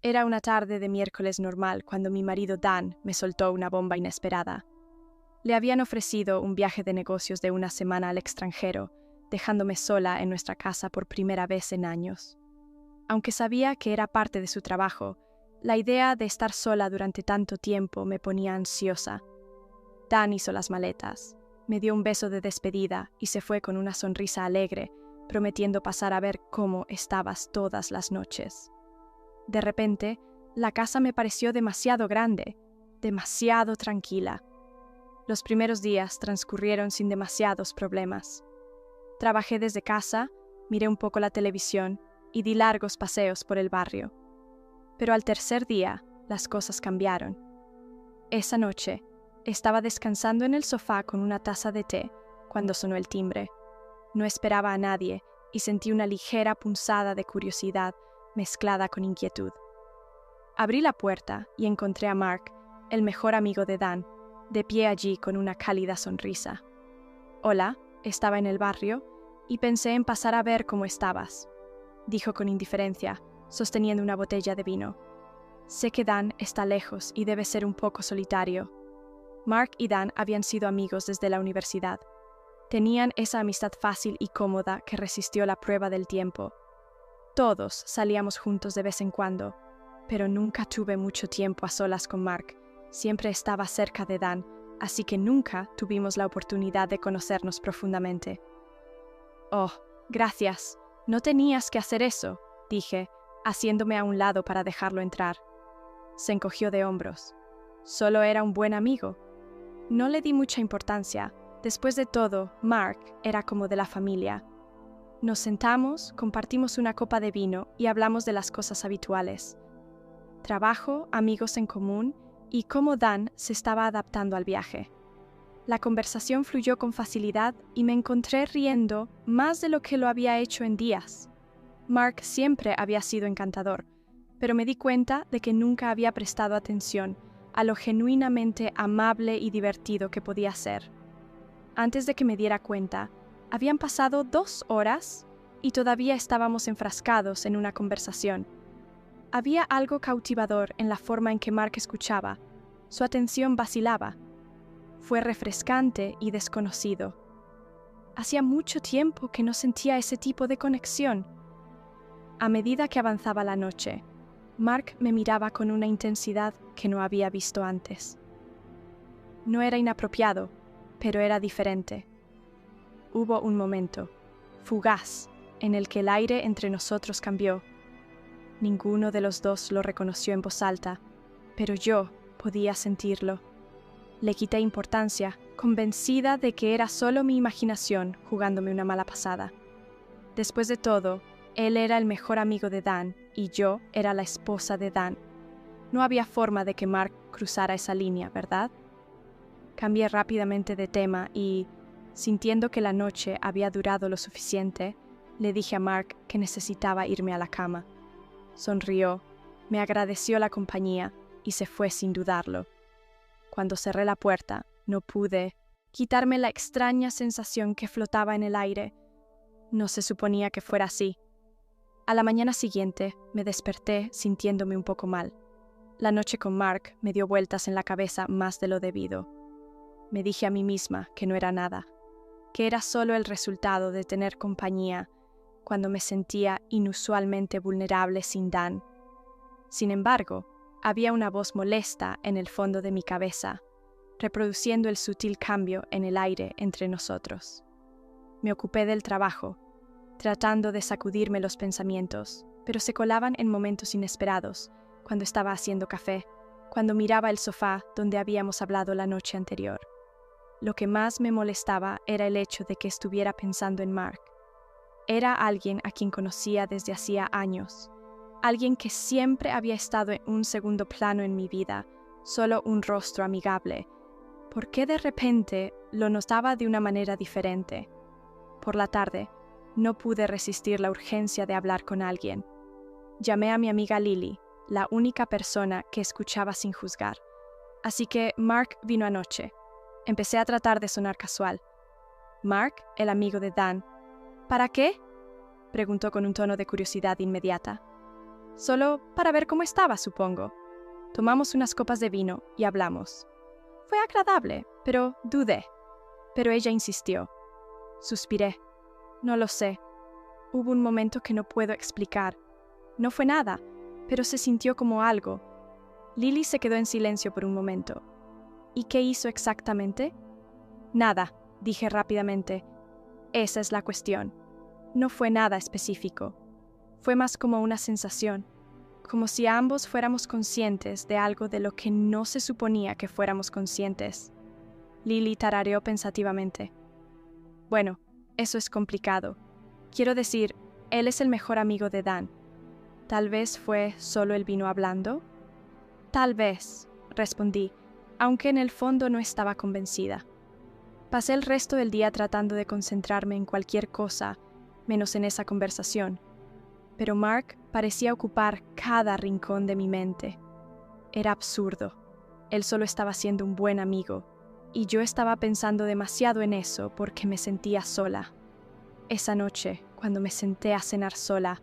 Era una tarde de miércoles normal cuando mi marido Dan me soltó una bomba inesperada. Le habían ofrecido un viaje de negocios de una semana al extranjero, dejándome sola en nuestra casa por primera vez en años. Aunque sabía que era parte de su trabajo, la idea de estar sola durante tanto tiempo me ponía ansiosa. Dan hizo las maletas, me dio un beso de despedida y se fue con una sonrisa alegre, prometiendo pasar a ver cómo estabas todas las noches. De repente, la casa me pareció demasiado grande, demasiado tranquila. Los primeros días transcurrieron sin demasiados problemas. Trabajé desde casa, miré un poco la televisión y di largos paseos por el barrio. Pero al tercer día, las cosas cambiaron. Esa noche, estaba descansando en el sofá con una taza de té cuando sonó el timbre. No esperaba a nadie y sentí una ligera punzada de curiosidad mezclada con inquietud. Abrí la puerta y encontré a Mark, el mejor amigo de Dan, de pie allí con una cálida sonrisa. «Hola, estaba en el barrio y pensé en pasar a ver cómo estabas», dijo con indiferencia, sosteniendo una botella de vino. «Sé que Dan está lejos y debe ser un poco solitario». Mark y Dan habían sido amigos desde la universidad. Tenían esa amistad fácil y cómoda que resistió la prueba del tiempo. Todos salíamos juntos de vez en cuando, pero nunca tuve mucho tiempo a solas con Mark. Siempre estaba cerca de Dan, así que nunca tuvimos la oportunidad de conocernos profundamente. «Oh, gracias. No tenías que hacer eso», dije, haciéndome a un lado para dejarlo entrar. Se encogió de hombros. Solo era un buen amigo. No le di mucha importancia. Después de todo, Mark era como de la familia. Nos sentamos, compartimos una copa de vino y hablamos de las cosas habituales. Trabajo, amigos en común y cómo Dan se estaba adaptando al viaje. La conversación fluyó con facilidad y me encontré riendo más de lo que lo había hecho en días. Mark siempre había sido encantador, pero me di cuenta de que nunca había prestado atención a lo genuinamente amable y divertido que podía ser. Antes de que me diera cuenta, habían pasado 2 horas y todavía estábamos enfrascados en una conversación. Había algo cautivador en la forma en que Mark escuchaba. Su atención vacilaba. Fue refrescante y desconocido. Hacía mucho tiempo que no sentía ese tipo de conexión. A medida que avanzaba la noche, Mark me miraba con una intensidad que no había visto antes. No era inapropiado, pero era diferente. Hubo un momento, fugaz, en el que el aire entre nosotros cambió. Ninguno de los dos lo reconoció en voz alta, pero yo podía sentirlo. Le quité importancia, convencida de que era solo mi imaginación jugándome una mala pasada. Después de todo, él era el mejor amigo de Dan y yo era la esposa de Dan. No había forma de que Mark cruzara esa línea, ¿verdad? Cambié rápidamente de tema y, sintiendo que la noche había durado lo suficiente, le dije a Mark que necesitaba irme a la cama. Sonrió, me agradeció la compañía y se fue sin dudarlo. Cuando cerré la puerta, no pude quitarme la extraña sensación que flotaba en el aire. No se suponía que fuera así. A la mañana siguiente me desperté sintiéndome un poco mal. La noche con Mark me dio vueltas en la cabeza más de lo debido. Me dije a mí misma que no era nada, que era solo el resultado de tener compañía cuando me sentía inusualmente vulnerable sin Dan. Sin embargo, había una voz molesta en el fondo de mi cabeza, reproduciendo el sutil cambio en el aire entre nosotros. Me ocupé del trabajo, tratando de sacudirme los pensamientos, pero se colaban en momentos inesperados, cuando estaba haciendo café, cuando miraba el sofá donde habíamos hablado la noche anterior. Lo que más me molestaba era el hecho de que estuviera pensando en Mark. Era alguien a quien conocía desde hacía años, alguien que siempre había estado en un segundo plano en mi vida, solo un rostro amigable. ¿Por qué de repente lo notaba de una manera diferente? Por la tarde, no pude resistir la urgencia de hablar con alguien. Llamé a mi amiga Lily, la única persona que escuchaba sin juzgar. Así que Mark vino anoche. Empecé a tratar de sonar casual. Mark, el amigo de Dan. ¿Para qué?, preguntó con un tono de curiosidad inmediata. Solo para ver cómo estaba, supongo. Tomamos unas copas de vino y hablamos. Fue agradable, pero dudé. Pero ella insistió. Suspiré. No lo sé. Hubo un momento que no puedo explicar. No fue nada, pero se sintió como algo. Lily se quedó en silencio por un momento. ¿Y qué hizo exactamente? Nada, dije rápidamente. Esa es la cuestión. No fue nada específico. Fue más como una sensación, como si ambos fuéramos conscientes de algo de lo que no se suponía que fuéramos conscientes. Lily tarareó pensativamente. Bueno, eso es complicado. Quiero decir, él es el mejor amigo de Dan. ¿Tal vez fue solo el vino hablando? Tal vez, respondí, aunque en el fondo no estaba convencida. Pasé el resto del día tratando de concentrarme en cualquier cosa, menos en esa conversación. Pero Mark parecía ocupar cada rincón de mi mente. Era absurdo. Él solo estaba siendo un buen amigo, y yo estaba pensando demasiado en eso porque me sentía sola. Esa noche, cuando me senté a cenar sola,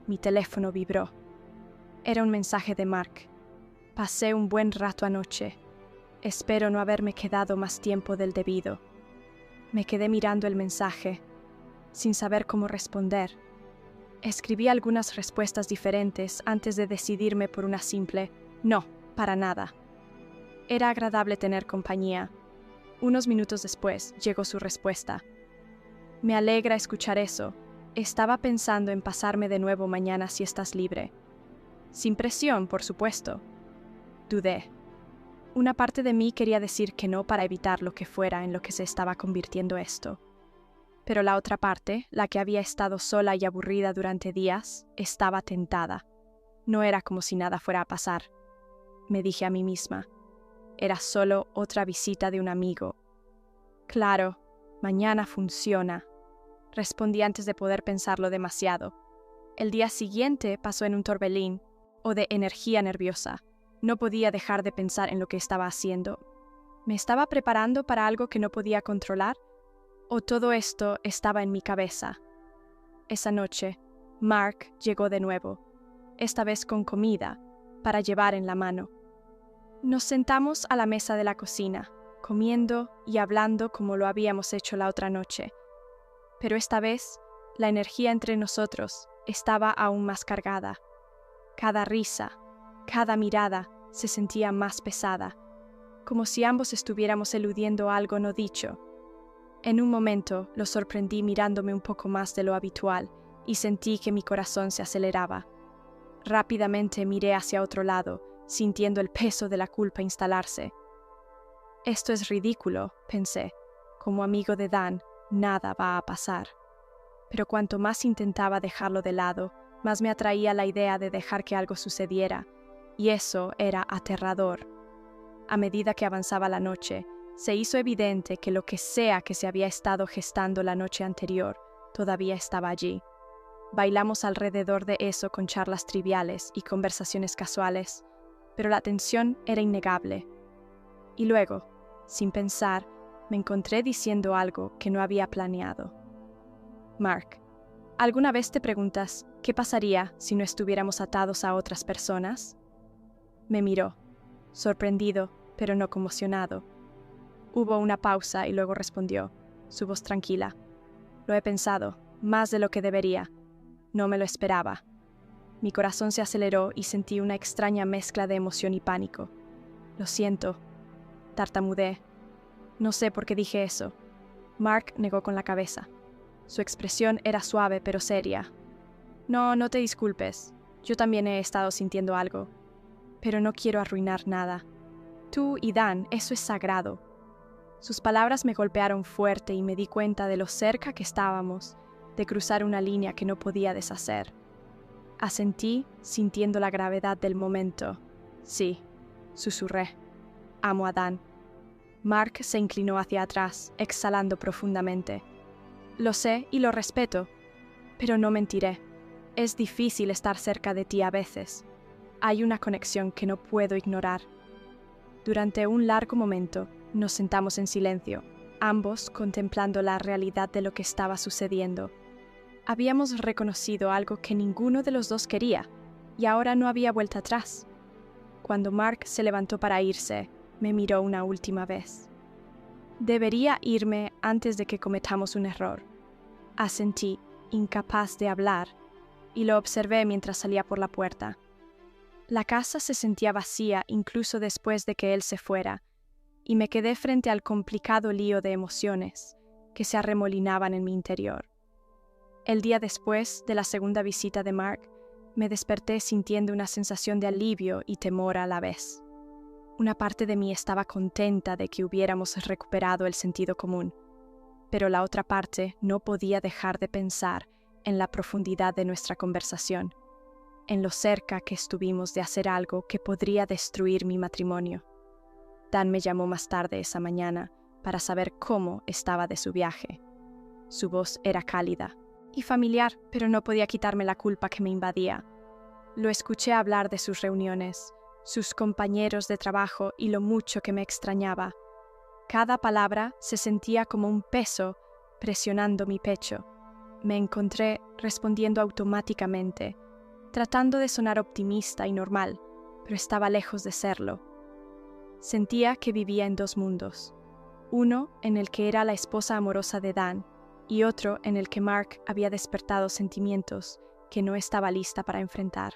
mi teléfono vibró. Era un mensaje de Mark. Pasé un buen rato anoche. Espero no haberme quedado más tiempo del debido. Me quedé mirando el mensaje, sin saber cómo responder. Escribí algunas respuestas diferentes antes de decidirme por una simple no, para nada. Era agradable tener compañía. Unos minutos después llegó su respuesta. Me alegra escuchar eso. Estaba pensando en pasarme de nuevo mañana si estás libre. Sin presión, por supuesto. Dudé. Una parte de mí quería decir que no para evitar lo que fuera en lo que se estaba convirtiendo esto. Pero la otra parte, la que había estado sola y aburrida durante días, estaba tentada. No era como si nada fuera a pasar. Me dije a mí misma. Era solo otra visita de un amigo. Claro, mañana funciona. Respondí antes de poder pensarlo demasiado. El día siguiente pasó en un torbellín, o de energía nerviosa. No podía dejar de pensar en lo que estaba haciendo. ¿Me estaba preparando para algo que no podía controlar? ¿O todo esto estaba en mi cabeza? Esa noche, Mark llegó de nuevo, esta vez con comida, para llevar en la mano. Nos sentamos a la mesa de la cocina, comiendo y hablando como lo habíamos hecho la otra noche. Pero esta vez, la energía entre nosotros estaba aún más cargada. Cada risa, cada mirada se sentía más pesada, como si ambos estuviéramos eludiendo algo no dicho. En un momento lo sorprendí mirándome un poco más de lo habitual y sentí que mi corazón se aceleraba. Rápidamente miré hacia otro lado, sintiendo el peso de la culpa instalarse. Esto es ridículo, pensé. Como amigo de Dan, nada va a pasar. Pero cuanto más intentaba dejarlo de lado, más me atraía la idea de dejar que algo sucediera, y eso era aterrador. A medida que avanzaba la noche, se hizo evidente que lo que sea que se había estado gestando la noche anterior todavía estaba allí. Bailamos alrededor de eso con charlas triviales y conversaciones casuales, pero la tensión era innegable. Y luego, sin pensar, me encontré diciendo algo que no había planeado. Mark, ¿alguna vez te preguntas qué pasaría si no estuviéramos atados a otras personas? Me miró, sorprendido, pero no conmocionado. Hubo una pausa y luego respondió, su voz tranquila. Lo he pensado, más de lo que debería. No me lo esperaba. Mi corazón se aceleró y sentí una extraña mezcla de emoción y pánico. Lo siento. Tartamudeé. No sé por qué dije eso. Mark negó con la cabeza. Su expresión era suave pero seria. No, no te disculpes. Yo también he estado sintiendo algo. Pero no quiero arruinar nada. Tú y Dan, eso es sagrado. Sus palabras me golpearon fuerte y me di cuenta de lo cerca que estábamos, de cruzar una línea que no podía deshacer. Asentí, sintiendo la gravedad del momento. Sí, susurré. Amo a Dan. Mark se inclinó hacia atrás, exhalando profundamente. Lo sé y lo respeto, pero no mentiré. Es difícil estar cerca de ti a veces. Hay una conexión que no puedo ignorar. Durante un largo momento, nos sentamos en silencio, ambos contemplando la realidad de lo que estaba sucediendo. Habíamos reconocido algo que ninguno de los dos quería, y ahora no había vuelta atrás. Cuando Mark se levantó para irse, me miró una última vez. Debería irme antes de que cometamos un error. Asentí, incapaz de hablar, y lo observé mientras salía por la puerta. La casa se sentía vacía incluso después de que él se fuera, y me quedé frente al complicado lío de emociones que se arremolinaban en mi interior. El día después de la segunda visita de Mark, me desperté sintiendo una sensación de alivio y temor a la vez. Una parte de mí estaba contenta de que hubiéramos recuperado el sentido común, pero la otra parte no podía dejar de pensar en la profundidad de nuestra conversación, en lo cerca que estuvimos de hacer algo que podría destruir mi matrimonio. Dan me llamó más tarde esa mañana para saber cómo estaba de su viaje. Su voz era cálida y familiar, pero no podía quitarme la culpa que me invadía. Lo escuché hablar de sus reuniones, sus compañeros de trabajo y lo mucho que me extrañaba. Cada palabra se sentía como un peso presionando mi pecho. Me encontré respondiendo automáticamente, tratando de sonar optimista y normal, pero estaba lejos de serlo. Sentía que vivía en dos mundos, uno en el que era la esposa amorosa de Dan y otro en el que Mark había despertado sentimientos que no estaba lista para enfrentar.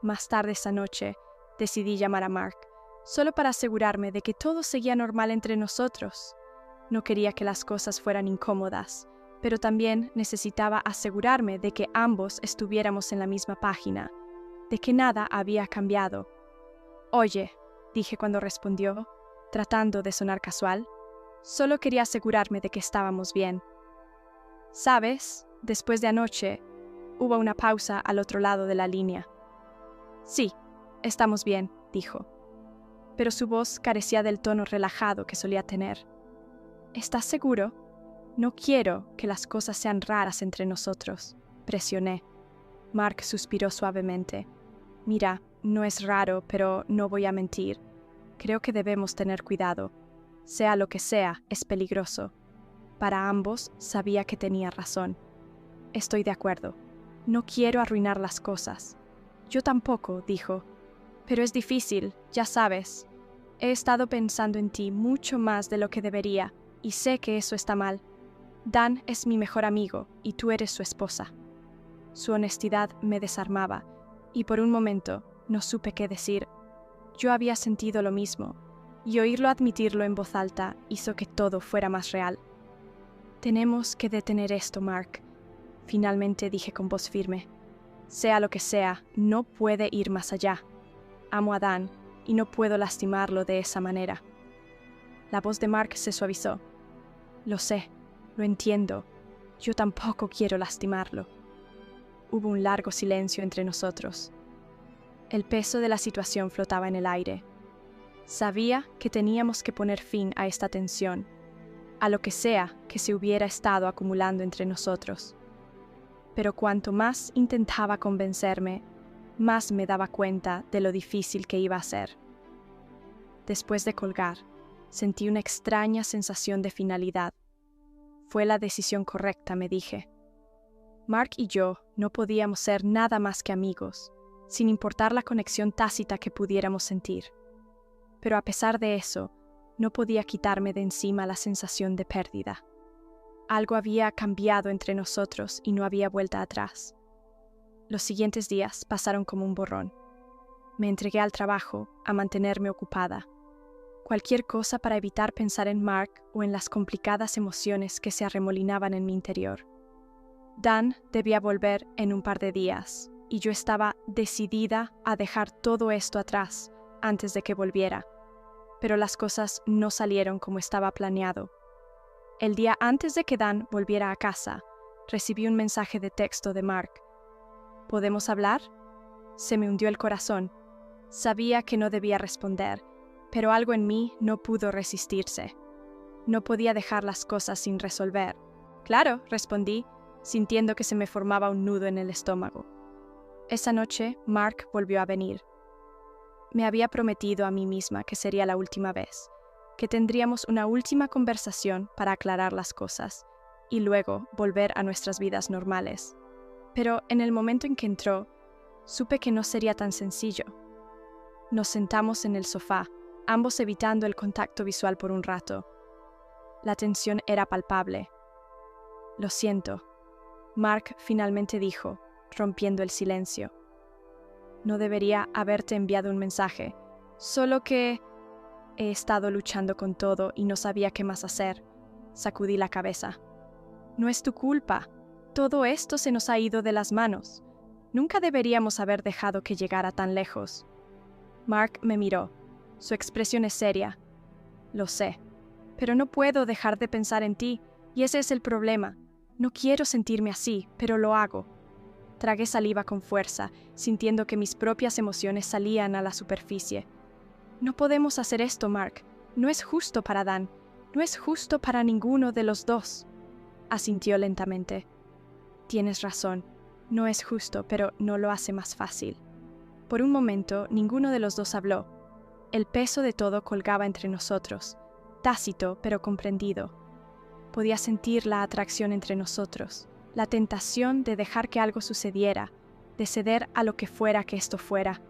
Más tarde esa noche, decidí llamar a Mark, solo para asegurarme de que todo seguía normal entre nosotros. No quería que las cosas fueran incómodas, pero también necesitaba asegurarme de que ambos estuviéramos en la misma página, de que nada había cambiado. «Oye», dije cuando respondió, tratando de sonar casual, «solo quería asegurarme de que estábamos bien». «¿Sabes? Después de anoche, hubo una pausa al otro lado de la línea». «Sí, estamos bien», dijo, pero su voz carecía del tono relajado que solía tener. «¿Estás seguro? No quiero que las cosas sean raras entre nosotros», presioné. Mark suspiró suavemente. «Mira, no es raro, pero no voy a mentir. Creo que debemos tener cuidado. Sea lo que sea, es peligroso». Para ambos, sabía que tenía razón. «Estoy de acuerdo. No quiero arruinar las cosas». «Yo tampoco», dijo. «Pero es difícil, ya sabes. He estado pensando en ti mucho más de lo que debería, y sé que eso está mal. Dan es mi mejor amigo, y tú eres su esposa». Su honestidad me desarmaba, y por un momento no supe qué decir. Yo había sentido lo mismo, y oírlo admitirlo en voz alta hizo que todo fuera más real. «Tenemos que detener esto, Mark», finalmente dije con voz firme. «Sea lo que sea, no puede ir más allá. Amo a Dan, y no puedo lastimarlo de esa manera». La voz de Mark se suavizó. «Lo sé, lo entiendo. Yo tampoco quiero lastimarlo». Hubo un largo silencio entre nosotros. El peso de la situación flotaba en el aire. Sabía que teníamos que poner fin a esta tensión, a lo que sea que se hubiera estado acumulando entre nosotros. Pero cuanto más intentaba convencerme, más me daba cuenta de lo difícil que iba a ser. Después de colgar, sentí una extraña sensación de finalidad. Fue la decisión correcta, me dije. Mark y yo no podíamos ser nada más que amigos, sin importar la conexión tácita que pudiéramos sentir. Pero a pesar de eso, no podía quitarme de encima la sensación de pérdida. Algo había cambiado entre nosotros y no había vuelta atrás. Los siguientes días pasaron como un borrón. Me entregué al trabajo, a mantenerme ocupada. Cualquier cosa para evitar pensar en Mark o en las complicadas emociones que se arremolinaban en mi interior. Dan debía volver en un par de días, y yo estaba decidida a dejar todo esto atrás antes de que volviera. Pero las cosas no salieron como estaba planeado. El día antes de que Dan volviera a casa, recibí un mensaje de texto de Mark. «¿Podemos hablar?». Se me hundió el corazón. Sabía que no debía responder, pero algo en mí no pudo resistirse. No podía dejar las cosas sin resolver. «Claro», respondí, sintiendo que se me formaba un nudo en el estómago. Esa noche, Mark volvió a venir. Me había prometido a mí misma que sería la última vez, que tendríamos una última conversación para aclarar las cosas, y luego volver a nuestras vidas normales. Pero en el momento en que entró, supe que no sería tan sencillo. Nos sentamos en el sofá, ambos evitando el contacto visual por un rato. La tensión era palpable. «Lo siento», Mark finalmente dijo, rompiendo el silencio. «No debería haberte enviado un mensaje, solo que he estado luchando con todo y no sabía qué más hacer». Sacudí la cabeza. «No es tu culpa. Todo esto se nos ha ido de las manos. Nunca deberíamos haber dejado que llegara tan lejos». Mark me miró. Su expresión es seria. «Lo sé, pero no puedo dejar de pensar en ti, y ese es el problema. No quiero sentirme así, pero lo hago». Tragué saliva con fuerza, sintiendo que mis propias emociones salían a la superficie. «No podemos hacer esto, Mark. No es justo para Dan. No es justo para ninguno de los dos». Asintió lentamente. «Tienes razón. No es justo, pero no lo hace más fácil». Por un momento, ninguno de los dos habló. El peso de todo colgaba entre nosotros, tácito pero comprendido. Podía sentir la atracción entre nosotros, la tentación de dejar que algo sucediera, de ceder a lo que fuera que esto fuera,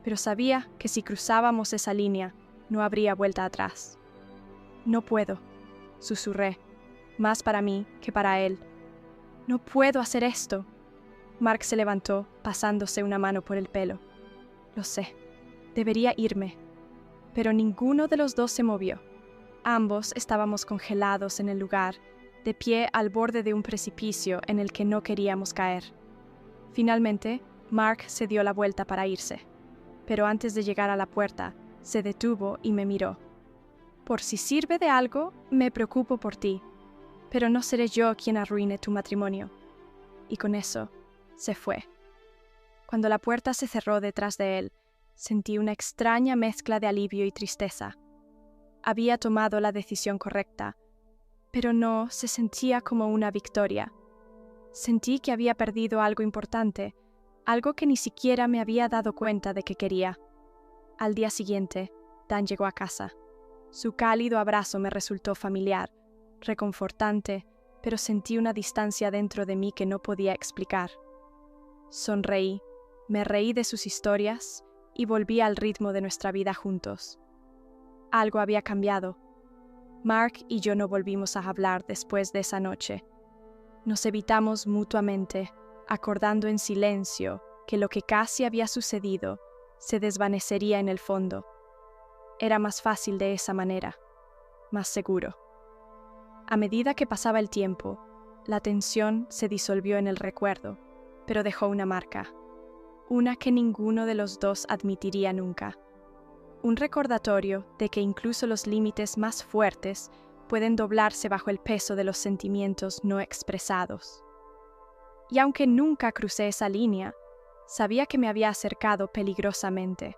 pero sabía que si cruzábamos esa línea, no habría vuelta atrás. «No puedo», susurré, más para mí que para él. «No puedo hacer esto». Mark se levantó, pasándose una mano por el pelo. «Lo sé, debería irme». Pero ninguno de los dos se movió. Ambos estábamos congelados en el lugar, de pie al borde de un precipicio en el que no queríamos caer. Finalmente, Mark se dio la vuelta para irse, pero antes de llegar a la puerta, se detuvo y me miró. «Por si sirve de algo, me preocupo por ti, pero no seré yo quien arruine tu matrimonio». Y con eso, se fue. Cuando la puerta se cerró detrás de él, sentí una extraña mezcla de alivio y tristeza. Había tomado la decisión correcta, pero no se sentía como una victoria. Sentí que había perdido algo importante, algo que ni siquiera me había dado cuenta de que quería. Al día siguiente, Dan llegó a casa. Su cálido abrazo me resultó familiar, reconfortante, pero sentí una distancia dentro de mí que no podía explicar. Sonreí, me reí de sus historias y volví al ritmo de nuestra vida juntos. Algo había cambiado. Mark y yo no volvimos a hablar después de esa noche. Nos evitamos mutuamente, acordando en silencio que lo que casi había sucedido se desvanecería en el fondo. Era más fácil de esa manera, más seguro. A medida que pasaba el tiempo, la tensión se disolvió en el recuerdo, pero dejó una marca, una que ninguno de los dos admitiría nunca. Un recordatorio de que incluso los límites más fuertes pueden doblarse bajo el peso de los sentimientos no expresados. Y aunque nunca crucé esa línea, sabía que me había acercado peligrosamente.